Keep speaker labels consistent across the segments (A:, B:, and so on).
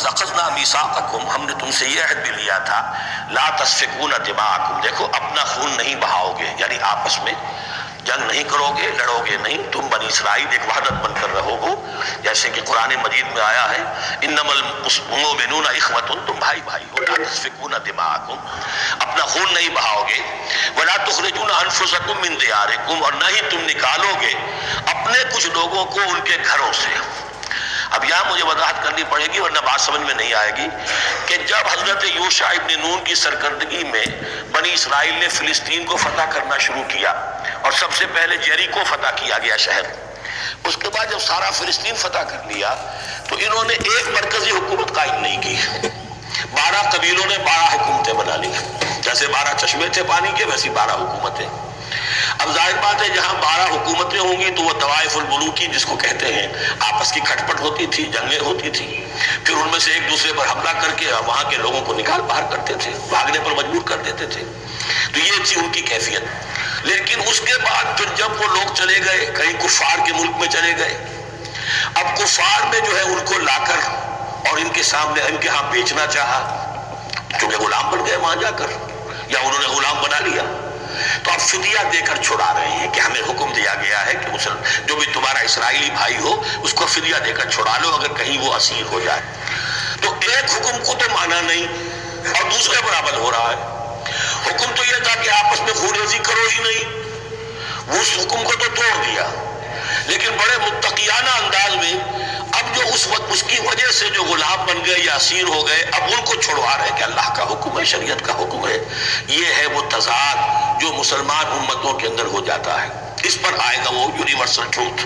A: وَإِذْ أَخَذْنَا مِيثَاقَكُمْ، ہم نے تم سے یہ عہد بھی لیا تھا، لا تسفکون دماءکم، دیکھو اپنا خون نہیں بہاؤ گے، یعنی آپس میں جنگ نہیں کرو گے، لڑو گے نہیں، تم بنی اسرائیل ایک وحدت بن کر رہو گو، جیسے کہ قرآن مجید میں آیا ہے انما المؤمنون اخوۃ، تم بھائی بھائی ہو، لا تسفکون دماءکم، اپنا خون نہیں بہاؤ گے، ولا تخرجون انفسکم من دیارکم، اور نہ ہی تم نکالو گے اپنے کچھ لوگوں کو ان کے گھروں سے۔ اب یہاں مجھے وضاحت کرنی پڑے گی ورنہ بات سمجھ میں نہیں آئے گی کہ جب حضرت یوشع ابن نون کی سرکردگی میں بنی اسرائیل نے فلسطین کو فتح کرنا شروع کیا اور سب سے پہلے جیریکو فتح کیا گیا شہر، اس کے بعد جب سارا فلسطین فتح کر لیا تو انہوں نے ایک مرکزی حکومت قائم نہیں کی، 12 قبیلوں نے 12 حکومتیں بنا لی، جیسے 12 چشمے تھے پانی کے ویسی 12 حکومتیں۔ اب ظاہر بات ہے جہاں 12 حکومتیں ہوں گی تو وہ طوائف الملوکی جس کو کہتے ہیں، آپس کی کھٹ پٹ ہوتی تھی، جنگیں ہوتی تھی، پھر ان میں سے ایک دوسرے پر حملہ کر کے وہاں کے لوگوں کو نکال باہر کرتے تھے، بھاگنے پر مجبور کر دیتے تھے، تو یہ تھی ان کی کیفیت۔ لیکن اس کے بعد پھر جب وہ لوگ چلے گئے کہیں کفار کے ملک میں چلے گئے، اب کفار نے جو ہے ان کو لا کر اور ان کے سامنے ان کے ہاں بیچنا چاہا، چونکہ غلام بن گئے وہاں جا کر، یا انہوں نے غلام بنا لیا، تو اب فدیہ دے کر چھڑا رہے ہیں کہ ہمیں حکم دیا گیا ہے کہ جو بھی تمہارا اسرائیلی بھائی ہو اس کو فدیہ دے کر چھڑا لو اگر کہیں وہ اسیر ہو جائے۔ تو ایک حکم کو تو مانا نہیں اور دوسرے پر عمل ہو رہا ہے۔ حکم تو یہ تھا کہ آپس میں خون ریزی کرو ہی نہیں، اس حکم کو تو توڑ دیا، لیکن بڑے متقیانہ انداز میں اب جو اس وقت اس کی وجہ سے جو غلام بن گئے یا اسیر ہو گئے اب ان کو چھڑوا رہے کہ اللہ کا حکم ہے، شریعت کا حکم ہے۔ یہ ہے وہ تضاد جو مسلمان امتوں کے اندر ہو جاتا ہے، اس پر آئے گا وہ یونیورسل ٹروتھ۔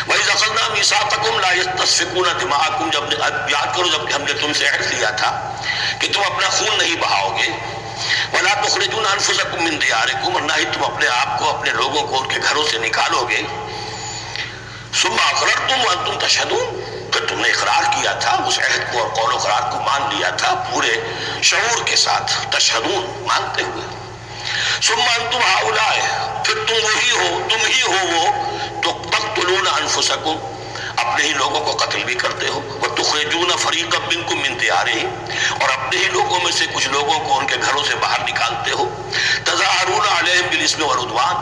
A: وَإِذْ أَخَذْنَا مِيثَاقَكُمْ لَا تَسْفِكُونَ دِمَاءَكُمْ، جب یاد کرو جب ہم نے تم سے عہد لیا تھا کہ تم اپنا خون نہیں بہاؤ گے، وَلَا تُخْرِجُونَ أَنفُسَكُم مِّن دِيَارِكُمْ، اور نہ ہی تم اپنے آپ کو اپنے لوگوں کو ان کے گھروں سے نکالو گے، ثُمَّ أَقْرَرْتُمْ وَأَنْتُمْ تَشْهَدُونَ، پھر تم نے اقرار کیا تھا اس عہد کو اور قول و قرار کو مان لیا تھا پورے شعور کے ساتھ، تشہدون مانتے ہوئے، ثم انتم ہؤلاء، پھر تم وہی ہو، تم ہی ہو وہ تو تقتلون انفسکم، اپنے ہی لوگوں کو قتل بھی کرتے ہو، وتخرجون فریقا منکم من دیارہم، اور اپنے ہی لوگوں میں سے کچھ لوگوں کو ان کے گھروں سے باہر نکالتے ہو، تظاہرون علیہم بالاسم والعدوان،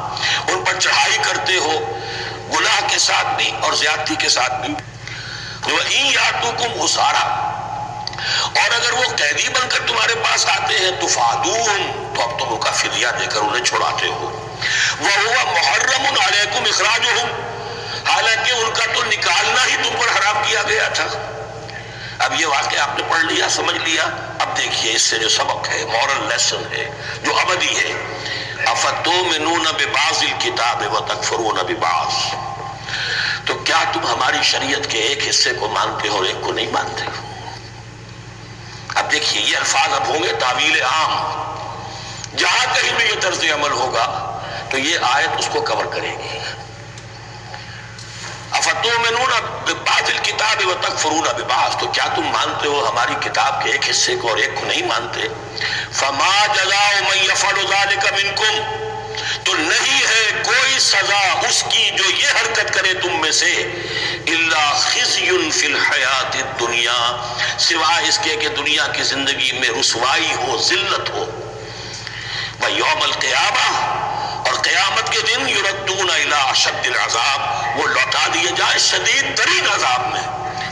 A: ان پر چڑھائی کرتے ہو گناہ کے ساتھ بھی اور زیادتی کے ساتھ بھی، وَإِن يَأْتُوكُمْ أُسَارَىٰ، اور اگر وہ قیدی بن کر تمہارے پاس آتے ہیں تُفَادُوهُمْ، تو اب تم ان کا فدیہ دے کر انہیں چھڑاتے ہو، وَهُوَ مُحَرَّمٌ عَلَيْكُمْ إِخْرَاجُهُمْ، حالانکہ ان کا تو نکالنا ہی تم پر حرام کیا گیا تھا۔ اب یہ واقعہ آپ نے پڑھ لیا، سمجھ لیا، اب دیکھیے اس سے جو سبق ہے، مورل لیسن ہے جو ابدی ہے، أَفَتُؤْمِنُونَ بِبَعْضِ الْكِتَابِ وَتَكْفُرُونَ بِبَعْضٍ، تو کیا تم ہماری شریعت کے ایک حصے کو مانتے ہو اور ایک کو نہیں مانتے ہو؟ اب دیکھیے یہ الفاظ اب ہوں گے تعویل عام، جہاں کہیں بھی یہ طرز عمل ہوگا تو یہ آیت اس کو کور کرے گی۔ افتؤمنون ببعض الکتاب وتکفرون ببعض، تو کیا تم مانتے ہو ہماری کتاب کے ایک حصے کو اور ایک کو نہیں مانتے؟ فما جزاء من یفعل ذلک منکم، تو نہیں ہے کوئی سزا اس کی جو یہ حرکت کرے تم میں سے، الا خزی فی الحیات الدنیا، سوائے اس کے کہ دنیا کی زندگی میں رسوائی ہو، ذلت ہو، ویوم القیامہ، اور قیامت کے دن یردون الی اشد العذاب، وہ لوٹا دیے جائیں شدید ترین عذاب میں،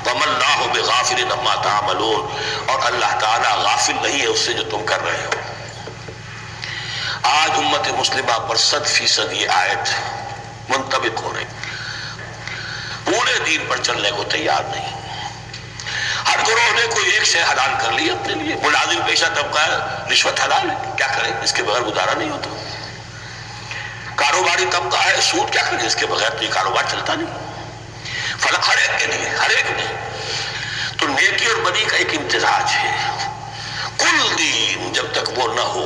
A: وما اللہ بغافل عما تعملون، اور اللہ تعالیٰ غافل نہیں ہے اس سے جو تم کر رہے ہو۔ آج امت مسلمہ پر 100% یہ آیت منطبق ہو رہی، پورے دین پر چلنے کو تیار نہیں، ہر گروہ نے کوئی ایک شے حلال کر لی اپنے لیے، ملازم پیشہ طبقہ ہے، رشوت حلال ہے، کیا کرے اس کے بغیر گزارا نہیں ہوتا، کاروباری طبقہ ہے، سود کیا کرے اس کے بغیر تو یہ کاروبار چلتا نہیں، فلاں ہر ایک کے لیے، ہر ایک نے، تو نیکی اور بدی کا ایک امتزاج ہے، کل دین جب تک وہ نہ ہو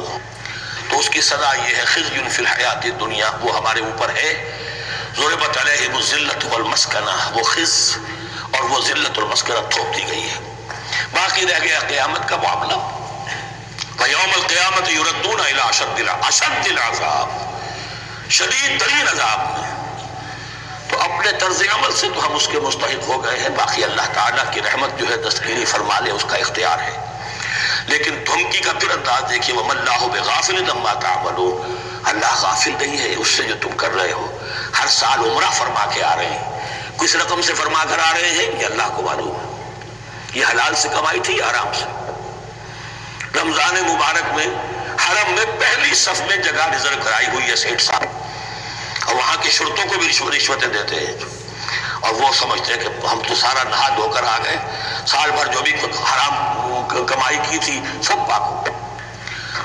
A: تو اس کی سزا یہ ہے خزی فی الحیات الدنیا، وہ ہمارے اوپر ہے، ضربت علیہم الذلۃ والمسکنہ، وہ خز اور وہ ذلت اور مسکنہ تھوپ دی گئی ہے، باقی رہ گیا قیامت کا معاملہ، ویوم القیامت یردون الی اشد العذاب، شدید ترین عذاب میں، تو اب اپنے طرز عمل سے تو ہم اس کے مستحق ہو گئے ہیں، باقی اللہ تعالیٰ کی رحمت جو ہے دستگیری فرما لے اس کا اختیار ہے۔ لیکن دھمکی کا پھر انداز دیکھیے، وَمَا اللَّهُ بِغَافِلٍ عَمَّا تَعْمَلُونَ، اللہ غافل نہیں ہے اس سے جو تم کر رہے ہو۔ ہر سال عمرہ فرما کے آ رہے ہیں، کس رقم سے فرما کر آ رہے ہیں یہ اللہ کو معلوم ہے۔ یہ حلال سے کمائی تھی یا حرام سے؟ رمضان مبارک میں حرم میں پہلی صف میں جگہ ریزرو کرائی ہوئی ہے سیٹ صاحب، اور وہاں کے شرطوں کو بھی رشوتیں دیتے ہیں، اور وہ سمجھتے ہیں کہ ہم تو سارا نہا دھو کر آ گئے، سال بھر جو بھی حرام کمائی کی تھی سب پاک ہو۔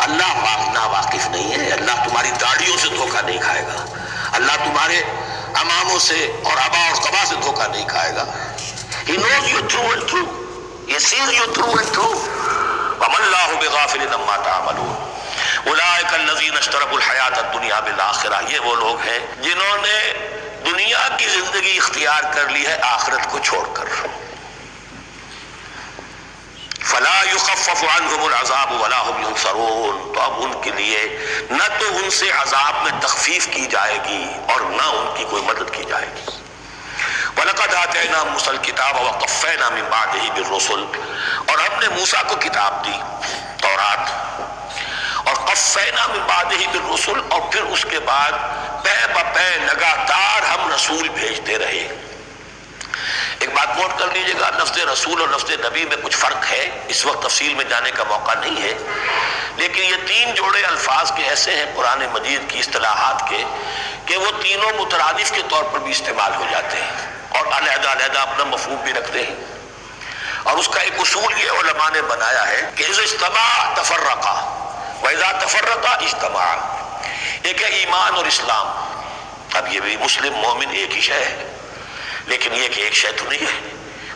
A: اللہ نا واقف نہیں ہے، اللہ تمہاری داڑھیوں سے دھوکہ نہیں کھائے گا، اللہ تمہارے اماموں سے اور ابا اور قبا سے دھوکہ نہیں کھائے گا۔ He knows you through and through. He sees you through and through. وَمَا اللَّهُ بِغَافِلٍ عَمَّا تَعْمَلُونَ أُولَٰئِكَ الَّذِينَ اشْتَرَوُا الْحَيَاةَ الدُّنْيَا بِالْآخِرَةِ، یہ وہ لوگ ہیں جنہوں نے دنیا کی زندگی اختیار کر لی ہے آخرت کو چھوڑ کر۔ فَلَا يُخَفَّفُ عَنْهُمُ الْعَذَابُ وَلَا هُمْ يُنصَرُونَ، تو اب ان کے لیے نہ تو ان سے عذاب میں تخفیف کی جائے گی اور نہ ان کی کوئی مدد کی جائے گی۔ وَلَقَدْ آتَيْنَا مُوسَى الْكِتَابَ وَقَفَّيْنَا مِن بَعْدِهِ بِالرُّسُلِ، اور ہم نے موسیٰ کو کتاب دی تورات، اور قفینا من بعدہ بالرسل، اور پھر اس کے بعد پے بپے لگاتار ہم رسول بھیجتے رہے۔ ایک بات نوٹ کر لیجئے گا، لفظ رسول اور لفظ نبی میں کچھ فرق ہے، اس وقت تفصیل میں جانے کا موقع نہیں ہے، لیکن یہ تین جوڑے الفاظ کے ایسے ہیں قرآن مجید کی اصطلاحات کے کہ وہ تینوں مترادف کے طور پر بھی استعمال ہو جاتے ہیں اور علیحدہ علیحدہ اپنا مفہوم بھی رکھتے ہیں۔ اور اس کا ایک اصول یہ علماء نے بنایا ہے کہ اذا اجتمع تفرقا وَإِذَا تَفَرَّقَ اجْتَمَعَ، ایک ہے ایمان اور اسلام، اب یہ بھی مسلم مومن ایک ہی شے ہے، لیکن یہ کہ ایک شے تو نہیں ہے،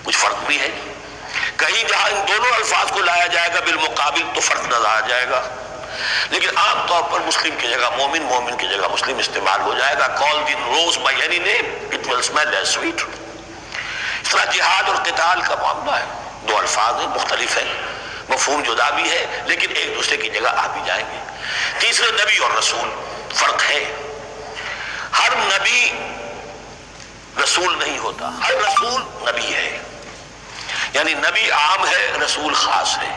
A: کچھ فرق بھی ہے۔ کہیں جہاں ان دونوں الفاظ کو لایا جائے گا بالمقابل تو فرق نظر آ جائے گا، لیکن عام طور پر مسلم کی جگہ مومن، مومن کی جگہ مسلم استعمال ہو جائے گا۔ call the rose by any name it will smell as sweet۔ اس طرح جہاد اور قتال کا معاملہ ہے، دو الفاظ ہیں، مختلف ہیں، مفہوم جدا بھی ہے لیکن ایک دوسرے کی جگہ آ بھی جائیں گے۔ تیسرے نبی اور رسول، فرق ہے، ہر نبی رسول نہیں ہوتا، ہر رسول نبی ہے، یعنی نبی عام ہے، رسول خاص ہے۔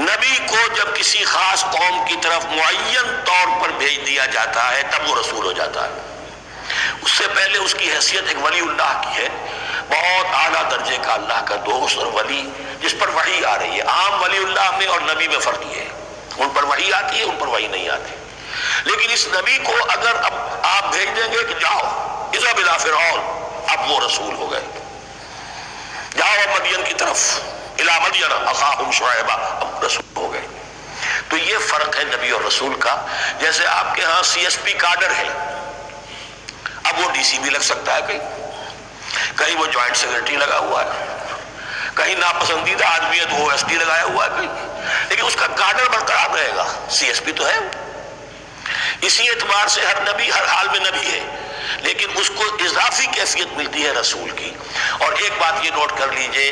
A: نبی کو جب کسی خاص قوم کی طرف معین طور پر بھیج دیا جاتا ہے تب وہ رسول ہو جاتا ہے۔ اس سے پہلے اس کی حیثیت ایک ولی اللہ کی ہے، بہت اعلیٰ درجے کا اللہ کا دوست اور ولی جس پر وحی آ رہی ہے۔ عام ولی اللہ میں اور نبی میں فرق یہ ہے، ان پر وحی آتی ہے، ان پر وحی نہیں آتی۔ لیکن اس نبی کو اگر اب آپ بھیج دیں گے کہ جاؤ اذهب الى فرعون، اب وہ رسول ہو گئے، جاؤ مدین کی طرف، الى مدین اخاهم شعیبا، اب رسول ہو گئے۔ تو یہ فرق ہے نبی اور رسول کا۔ جیسے آپ کے ہاں سی ایس پی کاڈر ہے، اب وہ ڈی سی بھی لگ سکتا ہے، کہیں وہ جوائنٹ سیکرٹری لگا ہوا ہے، کہیں ناپسندیدہ آدمی ہے تو وہ ایس ڈی لگایا ہوا ہے، لیکن اس کا کاڈر برقرار رہے گا، سی ایس پی تو ہے۔ اسی اعتبار سے ہر نبی ہر حال میں نبی ہے، لیکن اس کو اضافی کیفیت ملتی ہے رسول کی۔ اور ایک بات یہ نوٹ کر لیجئے،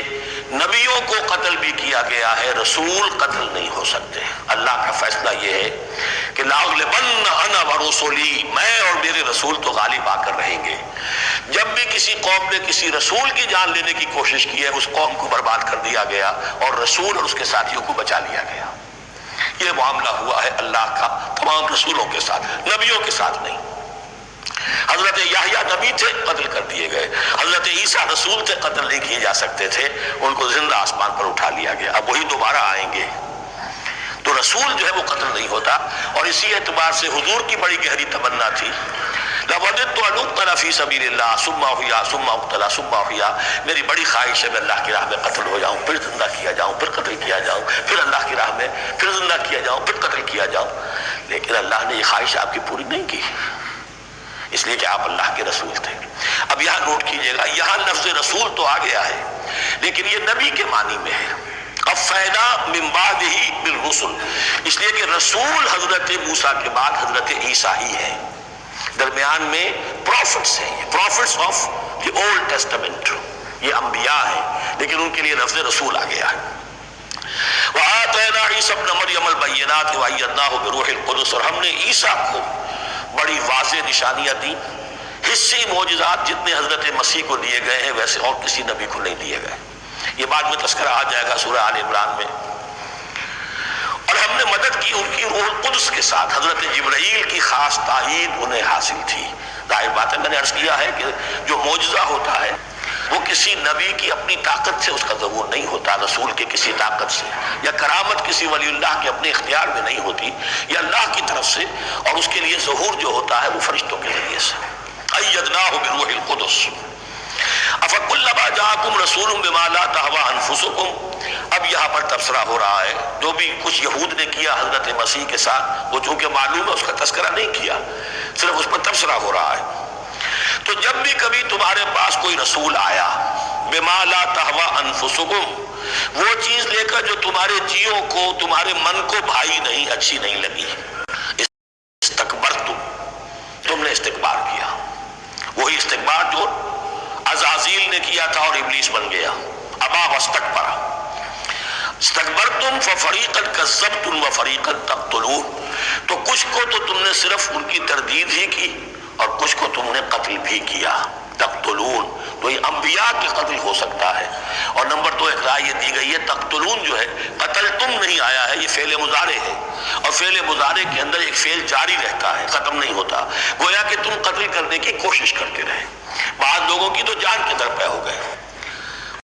A: نبیوں کو قتل بھی کیا گیا ہے، رسول قتل نہیں ہو سکتے۔ اللہ کا فیصلہ یہ ہے کہ لَأَغْلِبَنَّ أَنَا وَرُسُلِي، میں اور میرے رسول تو غالب آ کر رہیں گے۔ جب بھی کسی قوم نے کسی رسول کی جان لینے کی کوشش کی ہے، اس قوم کو برباد کر دیا گیا اور رسول اور اس کے ساتھیوں کو بچا لیا گیا۔ یہ معاملہ ہوا ہے اللہ کا تمام رسولوں کے ساتھ، نبیوں کے ساتھ نہیں۔ حضرت یحییٰ نبی تھے، قتل کر دیے گئے۔ حضرت عیسیٰ رسول تھے، قتل نہیں کیے جا سکتے تھے، ان کو زندہ آسمان پر اٹھا لیا گیا، اب وہی دوبارہ آئیں گے۔ تو رسول جو ہے وہ قتل نہیں ہوتا، اور اسی اعتبار سے حضور کی بڑی گہری تمنا تھی، لَوَدِدتُّ أَنْ أُقْتَلَ فِي سَبِيلِ اللَّهِ ثُمَّ أُحْيَا ثُمَّ أُقْتَلَ ثُمَّ أُحْيَا، میری بڑی خواہش ہے میں اللہ کی راہ میں قتل ہو جاؤں، پھر زندہ کیا جاؤں، پھر قتل کیا جاؤں، پھر اللہ کی راہ میں پھر زندہ کیا جاؤں، پھر قتل کیا جاؤں۔ لیکن اللہ نے یہ خواہش آپ کی پوری نہیں کی، اس لیے کہ آپ اللہ کے رسول تھے۔ اب یہاں نوٹ کیجئے گا، یہاں لفظ رسول تو آ گیا ہے لیکن یہ نبی کے معنی میں ہے، قفینا من بعدہ بالرسل، اس لیے کہ رسول حضرت موسیٰ کے بعد حضرت عیسیٰ ہی ہے، درمیان میں پروفٹس ہیں، prophets of the old testament, یہ انبیاء ہیں، لیکن ان کے لیے لفظ رسول آ گیا ہے۔ وَآتَيْنَا عِيسَى ابْنَ مَرْيَمَ الْبَيِّنَاتِ وَأَيَّدْنَاهُ بِرُوحِ الْقُدُسِ، اور ہم نے عیسیٰ کو بڑی واضح نشانیاں دی، حصی معجزات جتنے حضرت مسیح کو دیے گئے ہیں ویسے اور کسی نبی کو نہیں دیے گئے. یہ بعد میں تذکرہ آ جائے گا سورہ آل عمران میں. اور ہم نے مدد کی ان کی روح القدس کے ساتھ. حضرت جبرائیل کی خاص تائید انہیں حاصل تھی. ظاہر بات ہے، میں نے عرض کیا ہے کہ جو معجزہ ہوتا ہے وہ کسی نبی کی اپنی طاقت سے اس کا ظہور نہیں ہوتا، رسول کے کسی طاقت سے، یا کرامت کسی ولی اللہ کے اپنے اختیار میں نہیں ہوتی، یا اللہ کی طرف سے. اور اس کے لیے ظہور جو ہوتا ہے وہ فرشتوں کے ذریعے سے. ایدناہ بروح القدس افکلما جاءکم رسول بما لا تہوی انفسکم. اب یہاں پر تبصرہ ہو رہا ہے جو بھی کچھ یہود نے کیا حضرت مسیح کے ساتھ، وہ چونکہ معلوم ہے اس کا تذکرہ نہیں کیا، صرف اس پر تبصرہ ہو رہا ہے. تو جب بھی کبھی تمہارے پاس کوئی رسول آیا بما لا تہوی انفسکم، وہ چیز لے کر جو تمہارے جیوں کو، تمہارے من کو بھائی نہیں، اچھی نہیں لگی، استکبرتم، تم نے استکبار کیا. وہی استکبار جو عزازیل نے کیا تھا اور ابلیس بن گیا. ابا واستکبر. استکبرتم ففریقا کذبتم وفریقا تقتلون. تو کچھ کو تو تم نے صرف ان کی تردید ہی کی اور کچھ کو تم نے قتل بھی کیا. تقتلون تو یہ انبیاء کے قتل ہو سکتا ہے. اور نمبر 2 ایک رائے یہ دی گئی ہے تقتلون جو ہے قتل تم نہیں آیا ہے، یہ فعل مضارع ہے، اور فعل مضارع کے اندر ایک فعل جاری رہتا ہے، ختم نہیں ہوتا. گویا کہ تم قتل کرنے کی کوشش کرتے رہے. بعض لوگوں کی تو جان کے در پہ ہو گئے.